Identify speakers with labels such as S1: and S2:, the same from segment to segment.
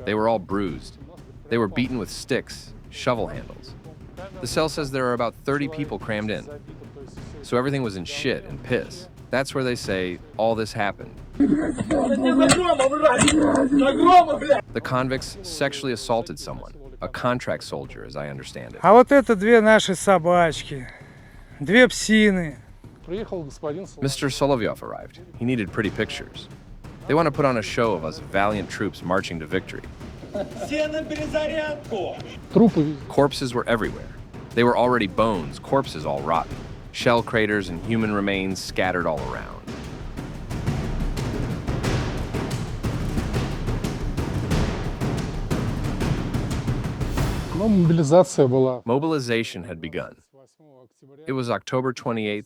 S1: They were all bruised. They were beaten with sticks, shovel handles. The cell says there are about 30 people crammed in. So everything was in shit and piss. That's where they say all this happened. The convicts sexually assaulted someone, a contract soldier, as I understand it.
S2: А вот это две наши собачки, две псины.
S1: Mr. Solovyov arrived. He needed pretty pictures. They want to put on a show of us valiant troops marching to victory. Corpses were everywhere. They were already bones, corpses all rotten, shell craters and human remains scattered all around. Mobilization had begun. It was October 28th,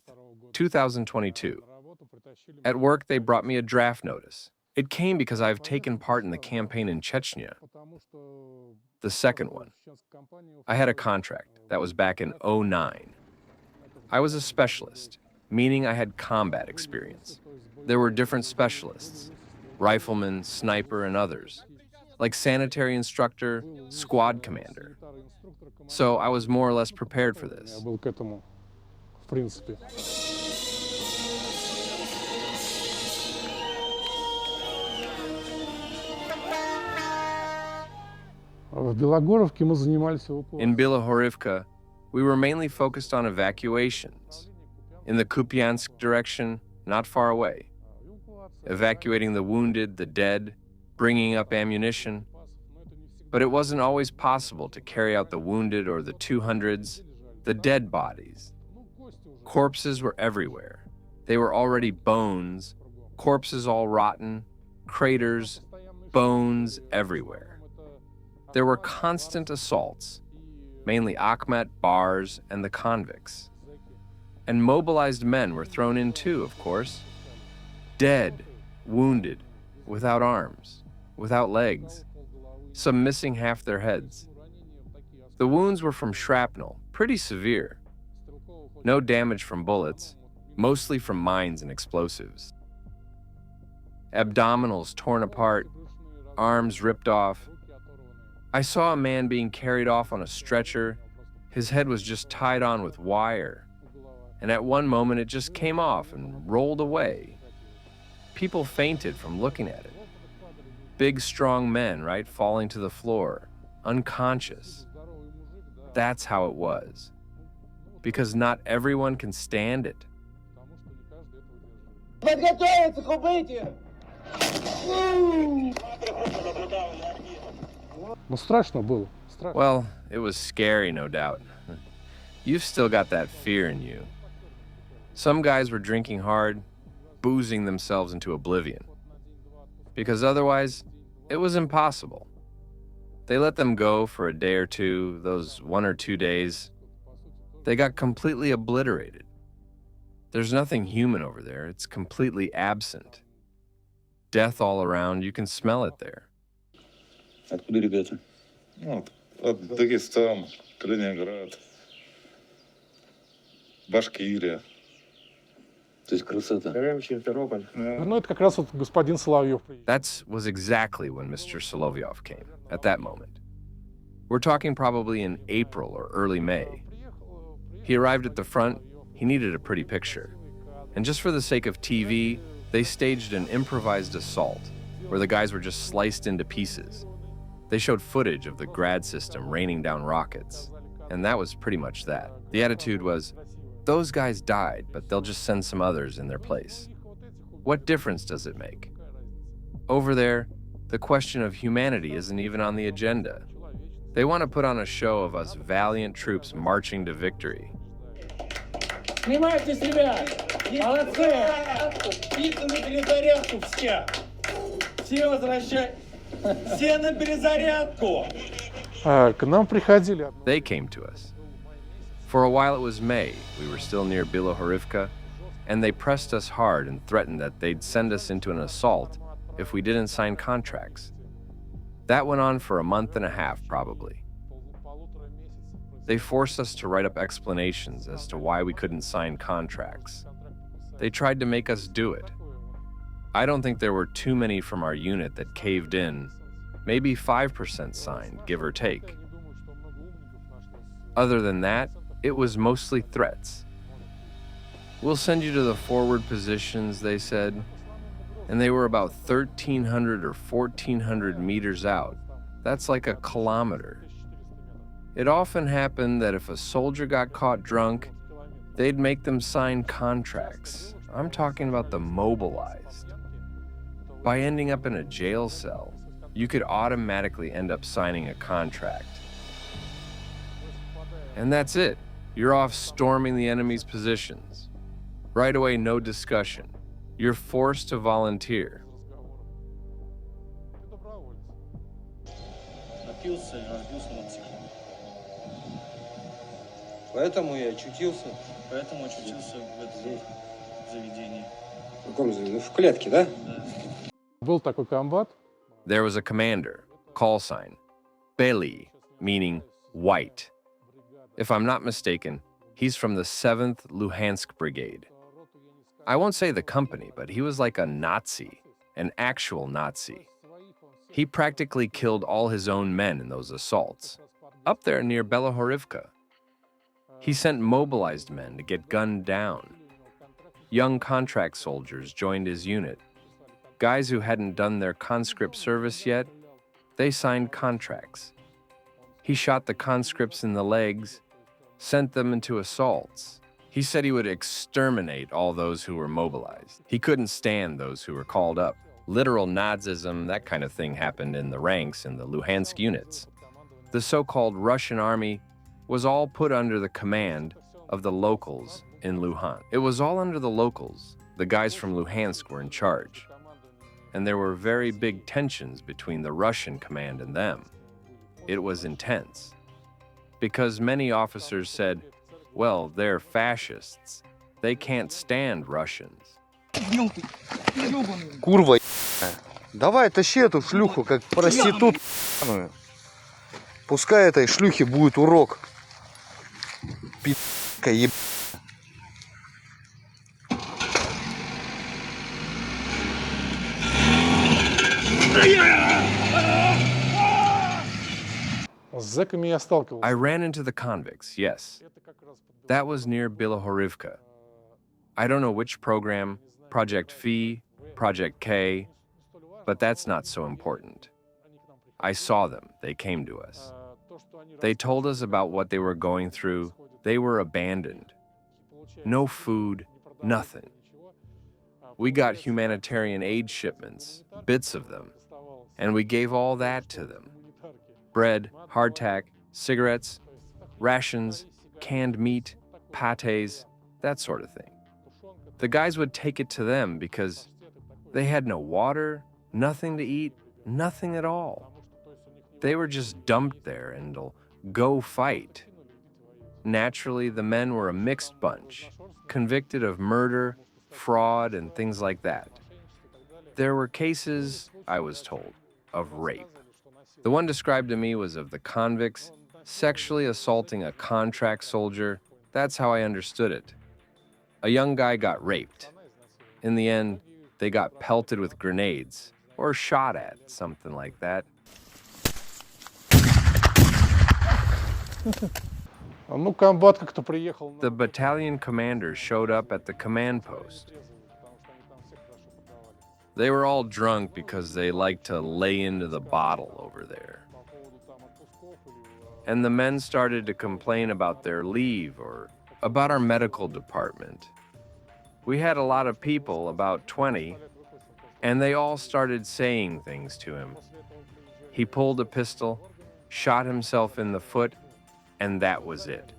S1: 2022. At work, they brought me a draft notice. It came because I've taken part in the campaign in Chechnya, the second one. I had a contract. That was back in '09. I was a specialist, meaning I had combat experience. There were different specialists, rifleman, sniper, and others, like sanitary instructor, squad commander. So I was more or less prepared for this. In Bilohorivka, we were mainly focused on evacuations. In the Kupiansk direction, not far away. Evacuating the wounded, the dead, bringing up ammunition. But it wasn't always possible to carry out the wounded or the 200s, the dead bodies. Corpses were everywhere. They were already bones, corpses all rotten, craters, bones everywhere. There were constant assaults, mainly Akhmat, bars, and the convicts. And mobilized men were thrown in too, of course. Dead, wounded, without arms, without legs, some missing half their heads. The wounds were from shrapnel, pretty severe. No damage from bullets, mostly from mines and explosives. Abdominals torn apart, arms ripped off. I saw a man being carried off on a stretcher. His head was just tied on with wire. And at one moment it just came off and rolled away. People fainted from looking at it. Big, strong men, right, falling to the floor, unconscious. That's how it was. Because not everyone can stand it. Well, it was scary, no doubt. You've still got that fear in you. Some guys were drinking hard, boozing themselves into oblivion. Because otherwise, it was impossible. They let them go for a day or two, those 1 or 2 days. They got completely obliterated. There's nothing human over there. It's completely absent. Death all around. You can smell it there.
S3: Откуда ребята?
S4: От Дагестан, Калининград, Башкирия.
S3: То есть красота.
S1: That was exactly when Mr. Solovyov came, at that moment. We're talking probably in April or early May. He arrived at the front. He needed a pretty picture. And just for the sake of TV, they staged an improvised assault where the guys were just sliced into pieces. They showed footage of the Grad system raining down rockets, and that was pretty much that. The attitude was, those guys died, but they'll just send some others in their place. What difference does it make? Over there, the question of humanity isn't even on the agenda. They want to put on a show of us valiant troops marching to victory.
S5: Снимайтесь, ребят! Молодцы! Птицы на перезарядку все! Все возвращай! Все на перезарядку!
S1: They came to us. For a while it was May. We were still near Bilohorivka, and they pressed us hard and threatened that they'd send us into an assault if we didn't sign contracts. That went on for a month and a half, probably. They forced us to write up explanations as to why we couldn't sign contracts. They tried to make us do it. I don't think there were too many from our unit that caved in. Maybe 5% signed, give or take. Other than that, it was mostly threats. We'll send you to the forward positions, they said, and they were about 1,300 or 1,400 meters out. That's like a kilometer. It often happened that if a soldier got caught drunk, they'd make them sign contracts. I'm talking about the mobilized. By ending up in a jail cell, you could automatically end up signing a contract. And that's it. You're off storming the enemy's positions. Right away, no discussion. You're forced to volunteer.
S6: Поэтому я очутился
S5: в этом заведении.
S6: в каком заведении? В клетке, да?
S7: Был такой комбат.
S1: There was a commander, call sign, Beli, meaning white. If I'm not mistaken, he's from the 7th Luhansk brigade. I won't say the company, but he was like a Nazi, an actual Nazi. He practically killed all his own men in those assaults, up there near Belohorivka. He sent mobilized men to get gunned down. Young contract soldiers joined his unit. Guys who hadn't done their conscript service yet, they signed contracts. He shot the conscripts in the legs, sent them into assaults. He said he would exterminate all those who were mobilized. He couldn't stand those who were called up. Literal Nazism, that kind of thing happened in the ranks in the Luhansk units. The so-called Russian army was all put under the command of the locals in Luhansk. It was all under the locals. The guys from Luhansk were in charge. And there were very big tensions between the Russian command and them. It was intense. Because many officers said, well, they're fascists. They can't stand Russians.
S6: Курва давай тащи эту шлюху, как проститутку. Пускай этой шлюхе будет урок. Пи***ка еб...
S7: С зэками я сталкивался.
S1: I ran into the convicts, yes. That was near Bilohorivka. I don't know which program, Project Phi, Project K, but that's not so important. I saw them, they came to us. They told us about what they were going through. They were abandoned. No food, nothing. We got humanitarian aid shipments, bits of them, and we gave all that to them. Bread, hardtack, cigarettes, rations, canned meat, pâtés, that sort of thing. The guys would take it to them because they had no water, nothing to eat, nothing at all. They were just dumped there and'll go fight. Naturally, the men were a mixed bunch, convicted of murder, fraud, and things like that. There were cases, I was told, of rape. The one described to me was of the convicts sexually assaulting a contract soldier. That's how I understood it. A young guy got raped. In the end, they got pelted with grenades, or shot at, something like that.
S7: Ну, комбат как-то приехал.
S1: The battalion commander showed up at the command post. They were all drunk because they liked to lay into the bottle over there. And the men started to complain about their leave or about our medical department. We had a lot of people, about 20, and they all started saying things to him. He pulled a pistol, shot himself in the foot, and that was it.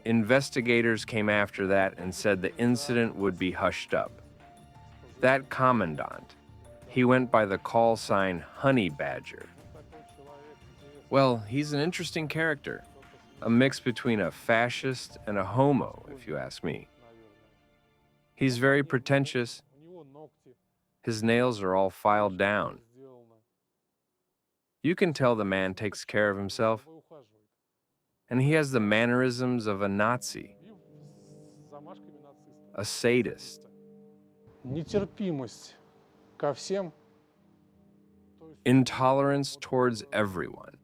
S1: Investigators came after that and said the incident would be hushed up. That commandant, he went by the call sign Honey Badger. Well, he's an interesting character, a mix between a fascist and a homo, if you ask me. He's very pretentious. His nails are all filed down. You can tell the man takes care of himself. And he has the mannerisms of a Nazi, a sadist.
S7: Нетерпимость. ко всем.
S1: Intolerance towards everyone.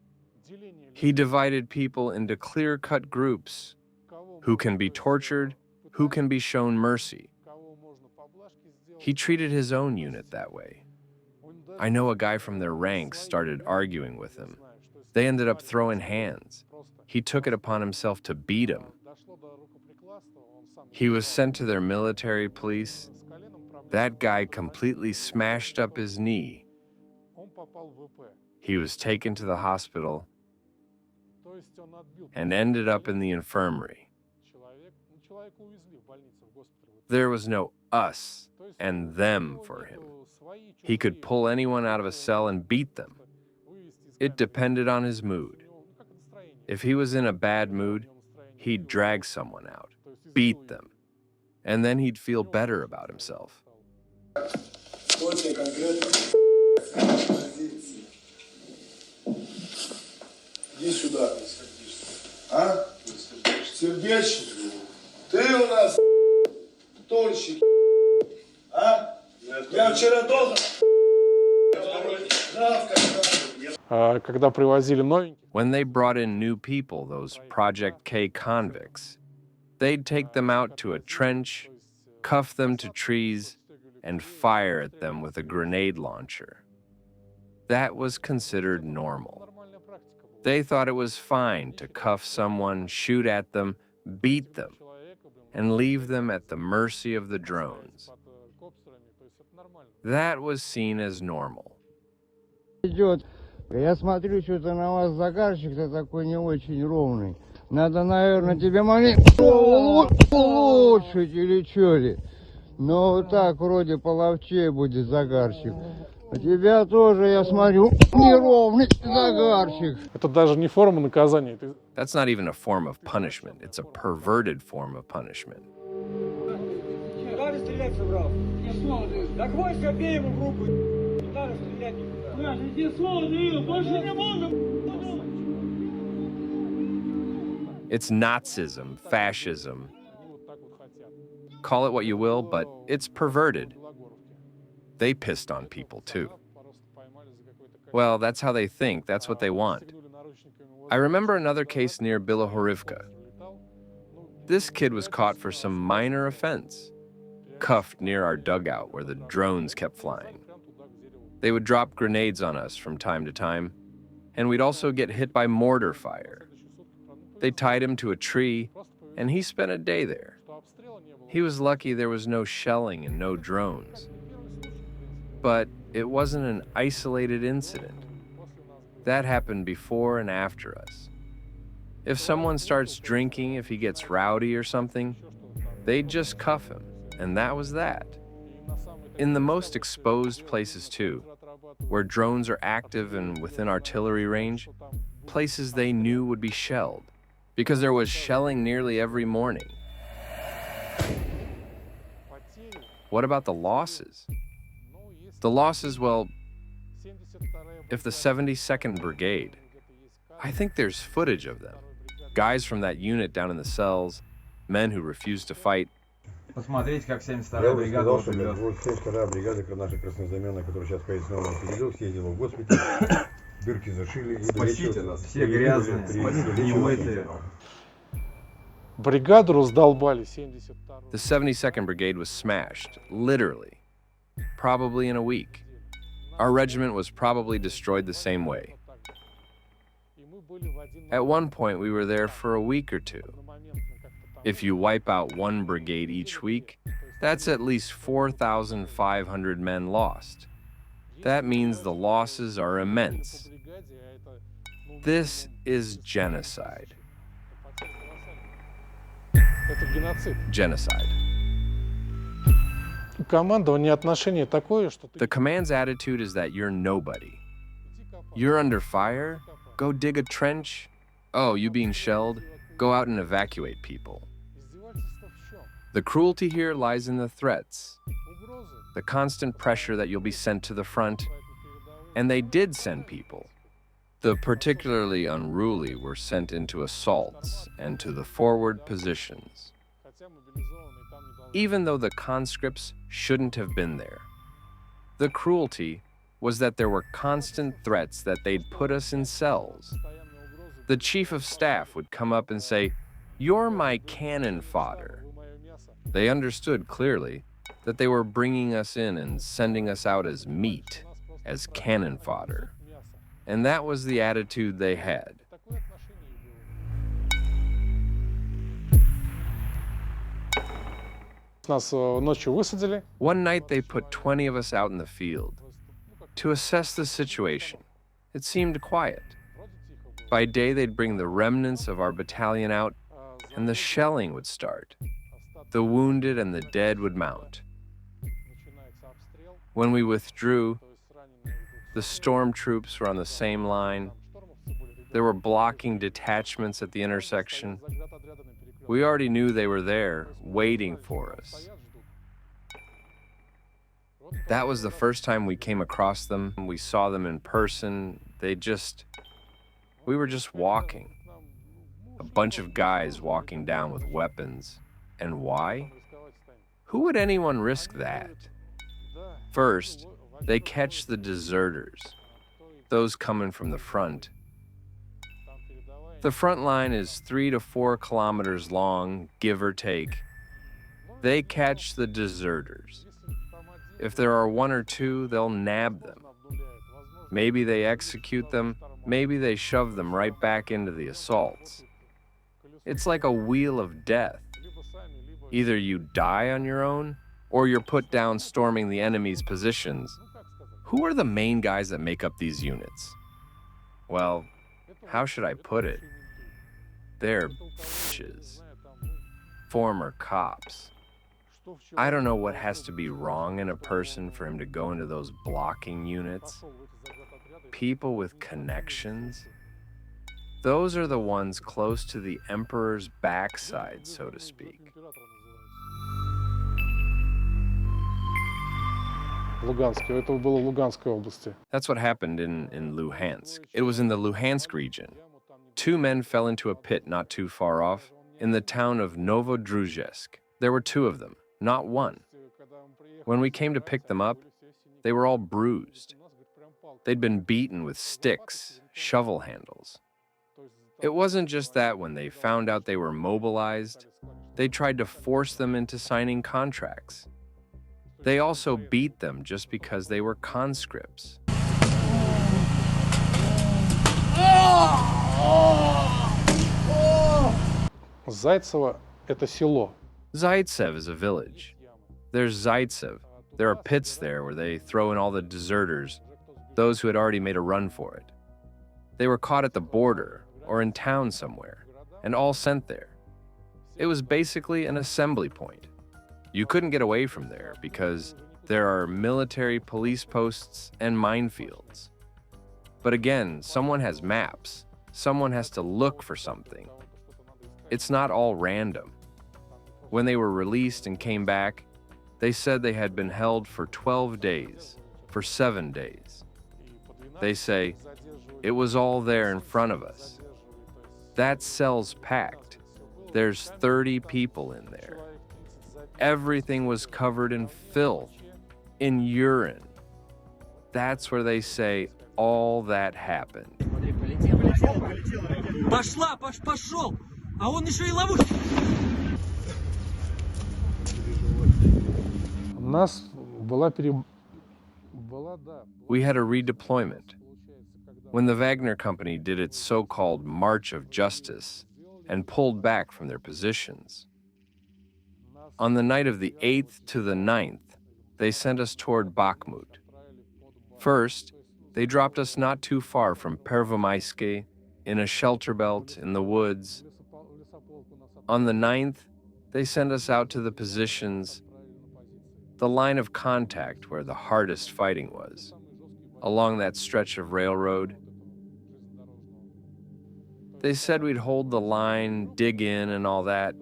S1: He divided people into clear-cut groups, who can be tortured, who can be shown mercy. He treated his own unit that way. I know a guy from their ranks started arguing with him. They ended up throwing hands. He took it upon himself to beat him. He was sent to their military police. That guy completely smashed up his knee. He was taken to the hospital and ended up in the infirmary. There was no us and them for him. He could pull anyone out of a cell and beat them. It depended on his mood. If he was in a bad mood, he'd drag someone out, beat them, and then he'd feel better about himself.
S8: Иди сюда. А? Сердечник. Ты у нас тонщик. А? Я вчера долго.
S7: Когда привозили новеньких,
S1: When they brought in new people, those Project K convicts, they'd take them out to a trench, cuff them to trees, and fire at them with a grenade launcher. That was considered normal. They thought it was fine to cuff someone, shoot at them, beat them, and leave them at the mercy of the drones. That was seen as normal.
S9: Идет. Я смотрю, что-то на вас загарчик-то такой не очень ровный. Надо, наверное, тебе улучшить или что ли. Но вот так вроде половчей будет загарчик. У тебя тоже, я смотрю, неровный загарчик.
S7: это даже не форма наказания.
S1: That's not even a form of punishment. It's a perverted form of punishment.
S2: Надо стрелять собрал. Так войск обей ему в руку. Не надо стрелять никуда. Иди слово, больше не буду.
S1: It's Nazism, fascism. Call it what you will, but it's perverted. They pissed on people too. Well, that's how they think. That's what they want. I remember another case near Bilohorivka. This kid was caught for some minor offense, cuffed near our dugout where the drones kept flying. They would drop grenades on us from time to time, and we'd also get hit by mortar fire. They tied him to a tree, and he spent a day there. He was lucky there was no shelling and no drones. But it wasn't an isolated incident. That happened before and after us. If someone starts drinking, if he gets rowdy or something, they'd just cuff him, and that was that. In the most exposed places too, where drones are active and within artillery range, places they knew would be shelled, because there was shelling nearly every morning. What about the losses? The losses, well, if the 72nd Brigade, I think there's footage of them. Guys from that unit down in the cells, men who refused to fight.
S10: Посмотрите, как 72-я бригада вот идет.
S6: 72-я бригада, наша краснознаменная, которая сейчас поедет с новым передел, съездила в госпиталь, дырки зашили.
S10: Спасите нас, все грязные, немытые.
S7: Бригаду раздолбали 72-ю.
S1: The 72nd Brigade was smashed, literally, probably in a week. Our regiment was probably destroyed the same way. At one point, we were there for a week or two. If you wipe out one brigade each week, that's at least 4,500 men lost. That means the losses are immense. This is genocide.
S7: Это геноцид.
S1: Genocide.
S7: У командования отношение такое, что ты...
S1: The command's attitude is that you're nobody. You're under fire? Go dig a trench? Oh, you being shelled? Go out and evacuate people. The cruelty here lies in the threats, the constant pressure that you'll be sent to the front, and they did send people. The particularly unruly were sent into assaults and to the forward positions, even though the conscripts shouldn't have been there. The cruelty was that there were constant threats that they'd put us in cells. The chief of staff would come up and say, "You're my cannon fodder." They understood clearly that they were bringing us in and sending us out as meat, as cannon fodder. And that was the attitude they had.
S7: Нас ночью высадили.
S1: One night they put 20 of us out in the field to assess the situation. It seemed quiet. By day they'd bring the remnants of our battalion out and the shelling would start. The wounded and the dead would mount. When we withdrew, the storm troops were on the same line. There were blocking detachments at the intersection. We already knew they were there, waiting for us. That was the first time we came across them. We saw them in person. We were just walking. A bunch of guys walking down with weapons. And why? Who would anyone risk that? First, they catch the deserters, those coming from the front. The front line is 3 to 4 kilometers long, give or take. They catch the deserters. If there are 1 or 2, they'll nab them. Maybe they execute them, maybe they shove them right back into the assaults. It's like a wheel of death. Either you die on your own, or you're put down storming the enemy's positions. Who are the main guys that make up these units? Well, how should I put it? They're bitches. Former cops. I don't know what has to be wrong in a person for him to go into those blocking units. People with connections. Those are the ones close to the emperor's backside, so to speak.
S7: Луганске. Это было в Луганской области.
S1: That's what happened in Luhansk. It was in the Luhansk region. 2 men fell into a pit not too far off, in the town of Novodruzhesk. There were 2 of them, not 1. When we came to pick them up, they were all bruised. They'd been beaten with sticks, shovel handles. It wasn't just that when they found out they were mobilized, they tried to force them into signing contracts. They also beat them just because they were conscripts.
S7: Зайцево – это село.
S1: Zaitsev is a village. There's Zaitsev. There are pits there where they throw in all the deserters, those who had already made a run for it. They were caught at the border or in town somewhere, and all sent there. It was basically an assembly point. You couldn't get away from there because there are military police posts and minefields. But again, someone has maps. Someone has to look for something. It's not all random. When they were released and came back, they said they had been held for 12 days, for 7 days. They say, it was all there in front of us. That cell's packed. There's 30 people in there. Everything was covered in filth, in urine. That's where they say all that happened.
S2: Пошел! А он еще и ловушку.
S7: Нас была
S1: We had a redeployment. When the Wagner Company did its so-called March of Justice and pulled back from their positions, on the night of the 8th to the 9th, they sent us toward Bakhmut. First, they dropped us not too far from Pervomaiske, in a shelter belt in the woods. On the 9th, they sent us out to the positions, the line of contact where the hardest fighting was, along that stretch of railroad. They said we'd hold the line, dig in, and all that.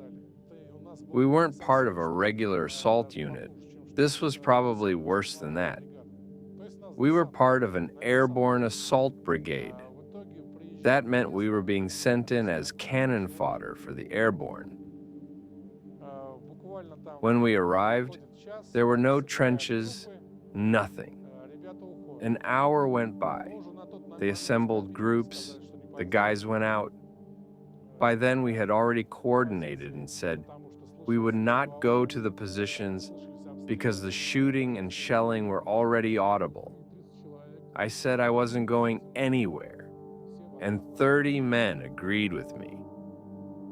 S1: We weren't part of a regular assault unit. This was probably worse than that. We were part of an airborne assault brigade. That meant we were being sent in as cannon fodder for the airborne. When we arrived, there were no trenches, nothing. An hour went by. They assembled groups. The guys went out. By then, we had already coordinated and said we would not go to the positions because the shooting and shelling were already audible. I said I wasn't going anywhere, and 30 men agreed with me.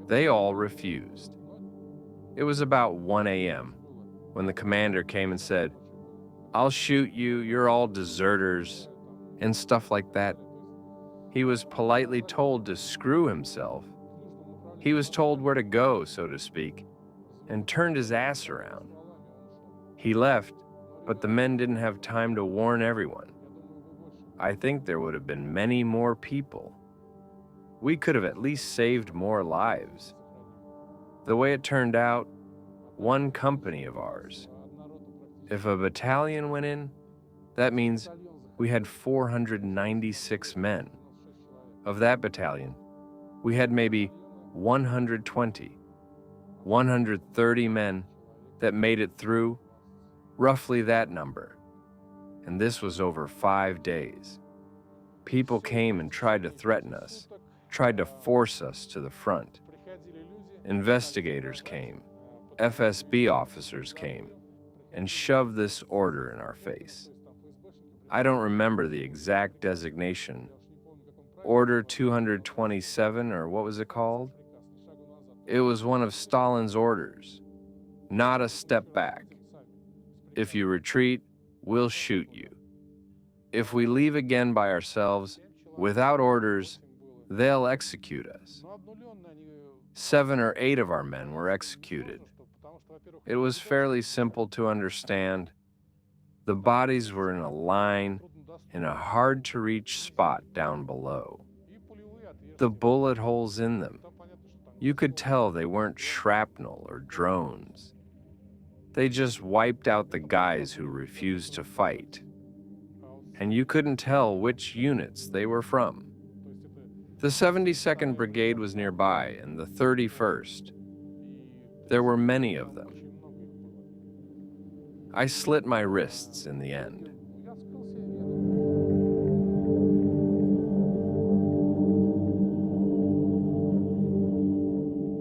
S1: They all refused. It was about 1 a.m. when the commander came and said, "I'll shoot you, you're all deserters," and stuff like that. He was politely told to screw himself. He was told where to go, so to speak, and turned his ass around. He left, but the men didn't have time to warn everyone. I think there would have been many more people. We could have at least saved more lives. The way it turned out, one company of ours. If a battalion went in, that means we had 496 men. Of that battalion, we had maybe 120, 130 men that made it through, roughly that number. And this was over 5 days. People came and tried to threaten us, tried to force us to the front. Investigators came, FSB officers came, and shoved this order in our face. I don't remember the exact designation. Order 227, or what was it called? It was one of Stalin's orders. Not a step back. If you retreat, we'll shoot you. If we leave again by ourselves, without orders, they'll execute us. 7 or 8 of our men were executed. It was fairly simple to understand. The bodies were in a line in a hard-to-reach spot down below. The bullet holes in them. You could tell they weren't shrapnel or drones. They just wiped out the guys who refused to fight. And you couldn't tell which units they were from. The 72nd Brigade was nearby, and the 31st. There were many of them. I slit my wrists in the end.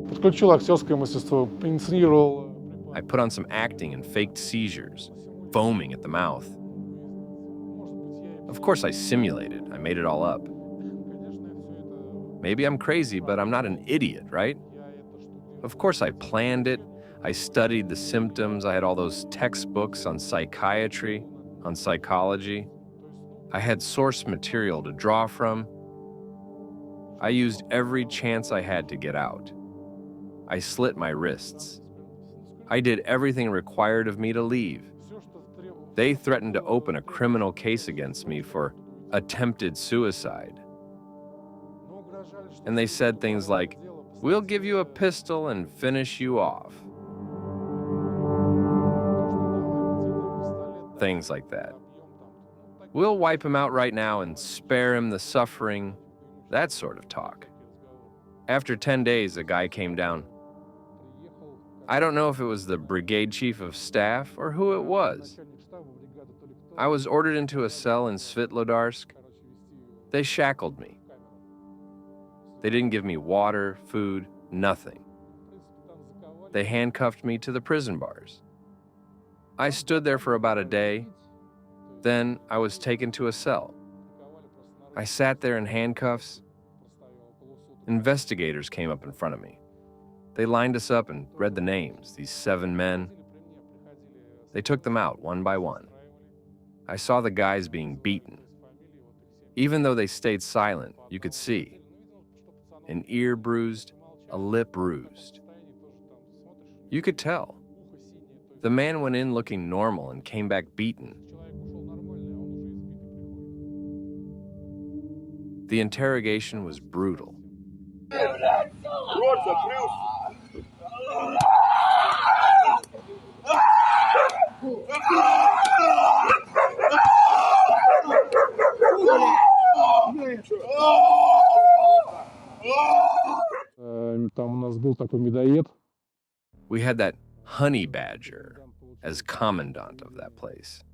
S7: Подключил актерское мастерство, инсценировал.
S1: I put on some acting and faked seizures, foaming at the mouth. Of course I simulated, I made it all up. Maybe I'm crazy, but I'm not an idiot, right? Of course I planned it. I studied the symptoms. I had all those textbooks on psychiatry, on psychology. I had source material to draw from. I used every chance I had to get out. I slit my wrists. I did everything required of me to leave. They threatened to open a criminal case against me for attempted suicide. And they said things like, "We'll give you a pistol and finish you off." Things like that. "We'll wipe him out right now and spare him the suffering," that sort of talk. After 10 days, a guy came down. I don't know if it was the brigade chief of staff or who it was. I was ordered into a cell in Novodruzhesk. They shackled me. They didn't give me water, food, nothing. They handcuffed me to the prison bars. I stood there for about a day. Then I was taken to a cell. I sat there in handcuffs. Investigators came up in front of me. They lined us up and read the names, these 7 men. They took them out one by one. I saw the guys being beaten. Even though they stayed silent, you could see. An ear bruised, a lip bruised. You could tell. The man went in looking normal and came back beaten. The interrogation was brutal.
S7: Там у нас был такой медоед.
S1: We had that honey badger as commandant of that place.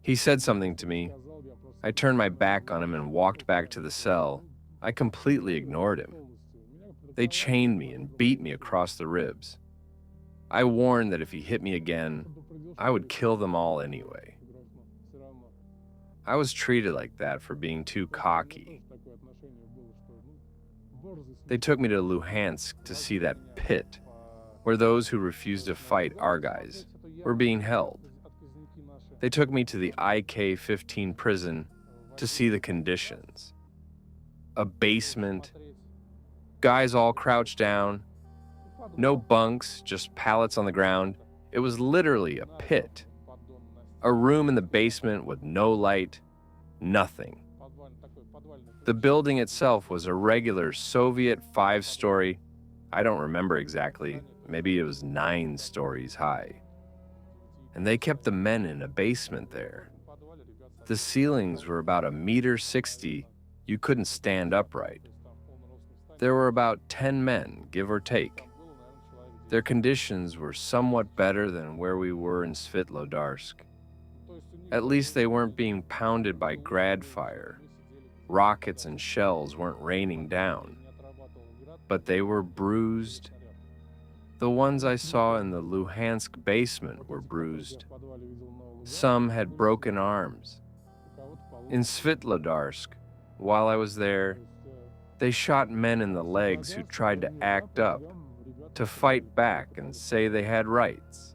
S1: He said something to me. I turned my back on him and walked back to the cell. I completely ignored him. They chained me and beat me across the ribs. I warned that if he hit me again, I would kill them all anyway. I was treated like that for being too cocky. They took me to Luhansk to see that pit, where those who refused to fight our guys were being held. They took me to the IK-15 prison to see the conditions. A basement, guys all crouched down, no bunks, just pallets on the ground. It was literally a pit. A room in the basement with no light, nothing. The building itself was a regular Soviet 5-story, I don't remember exactly, maybe it was 9 stories high. And they kept the men in a basement there. The ceilings were about 1.60 meters, you couldn't stand upright. There were about 10 men, give or take. Their conditions were somewhat better than where we were in Svitlodarsk. At least they weren't being pounded by grad fire. Rockets and shells weren't raining down. But they were bruised. The ones I saw in the Luhansk basement were bruised. Some had broken arms. In Svitlodarsk, while I was there, they shot men in the legs who tried to act up, to fight back and say they had rights.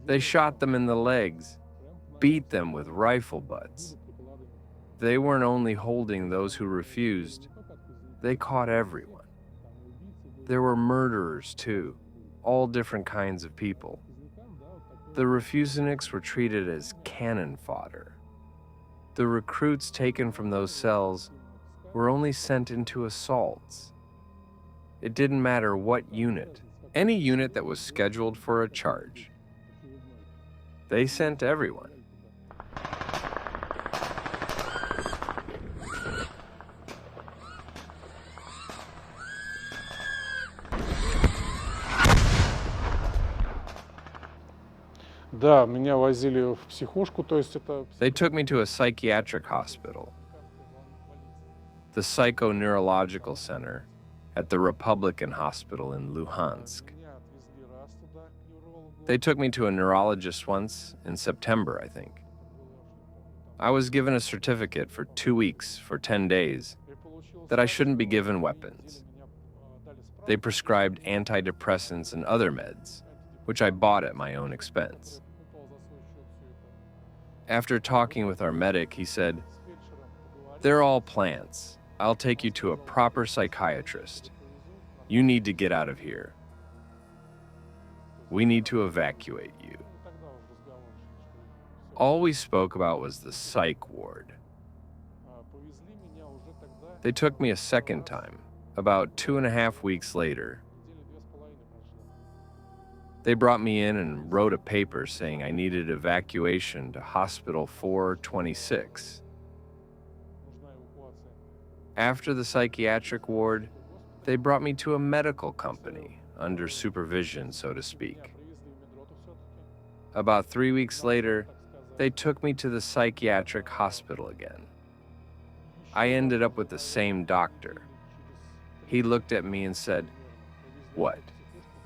S1: They shot them in the legs, beat them with rifle butts. They weren't only holding those who refused, they caught everyone. There were murderers too, all different kinds of people. The refuseniks were treated as cannon fodder. The recruits taken from those cells were only sent into assaults. It didn't matter what unit, any unit that was scheduled for a charge. They sent everyone.
S7: Да, меня возили в психушку, то есть это...
S1: They took me to a psychiatric hospital, the psychoneurological center at the Republican Hospital in Luhansk. They took me to a neurologist once in September, I think. I was given a certificate for 2 weeks, for 10 days, that I shouldn't be given weapons. They prescribed antidepressants and other meds, which I bought at my own expense. After talking with our medic, he said, "They're all plants. I'll take you to a proper psychiatrist. You need to get out of here. We need to evacuate you." All we spoke about was the psych ward. They took me a second time, about 2.5 weeks later. They brought me in and wrote a paper saying I needed evacuation to Hospital 426. After the psychiatric ward, they brought me to a medical company, under supervision, so to speak. About 3 weeks later, they took me to the psychiatric hospital again. I ended up with the same doctor. He looked at me and said, "What?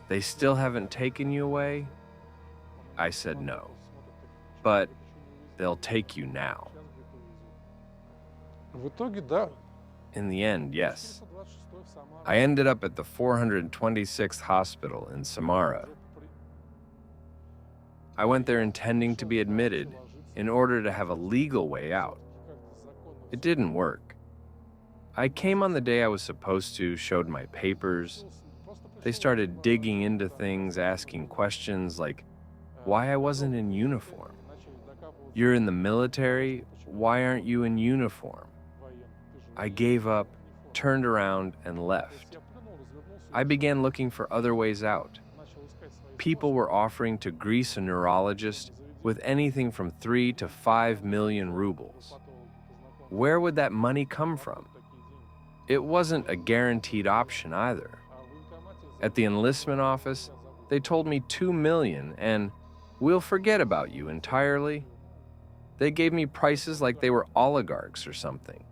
S1: They still haven't taken you away?" I said no, but they'll take you now.
S7: В итоге, да.
S1: In the end, yes. I ended up at the 426th hospital in Samara. I went there intending to be admitted in order to have a legal way out. It didn't work. I came on the day I was supposed to, showed my papers. They started digging into things, asking questions like why I wasn't in uniform. You're in the military, why aren't you in uniform? I gave up, turned around, and left. I began looking for other ways out. People were offering to grease a neurologist with anything from 3 to 5 million rubles. Where would that money come from? It wasn't a guaranteed option either. At the enlistment office, they told me 2 million and we'll forget about you entirely. They gave me prices like they were oligarchs or something.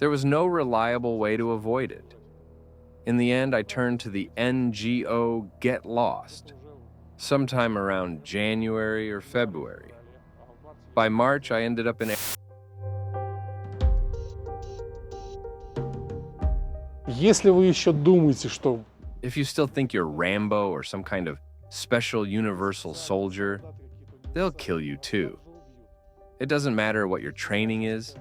S1: There was no reliable way to avoid it. In the end, I turned to the NGO Get Lost, sometime around January or February. By March, I ended up in
S7: Если вы еще думаете, что
S1: If you still think you're Rambo or some kind of special universal soldier, they'll kill you too. It doesn't matter what your training is.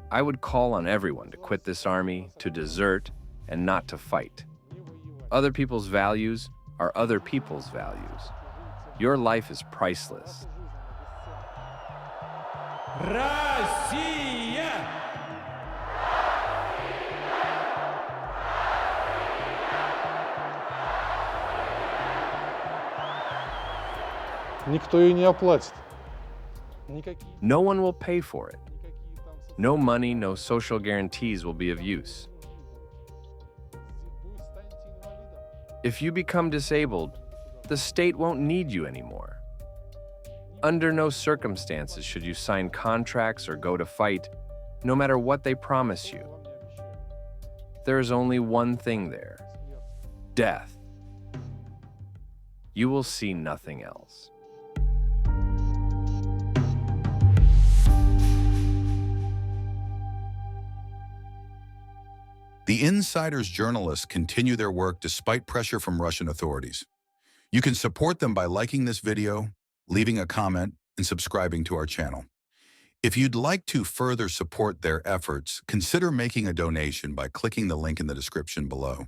S1: I would call on everyone to quit this army, to desert, and not to fight. Other people's values are other people's values. Your life is priceless.
S7: никто ее не оплатит.
S1: No one will pay for it. No money, no social guarantees will be of use. If you become disabled, the state won't need you anymore. Under no circumstances should you sign contracts or go to fight, no matter what they promise you. There is only one thing there: death. You will see nothing else.
S11: The Insider's journalists continue their work despite pressure from Russian authorities. You can support them by liking this video, leaving a comment, and subscribing to our channel. If you'd like to further support their efforts, consider making a donation by clicking the link in the description below.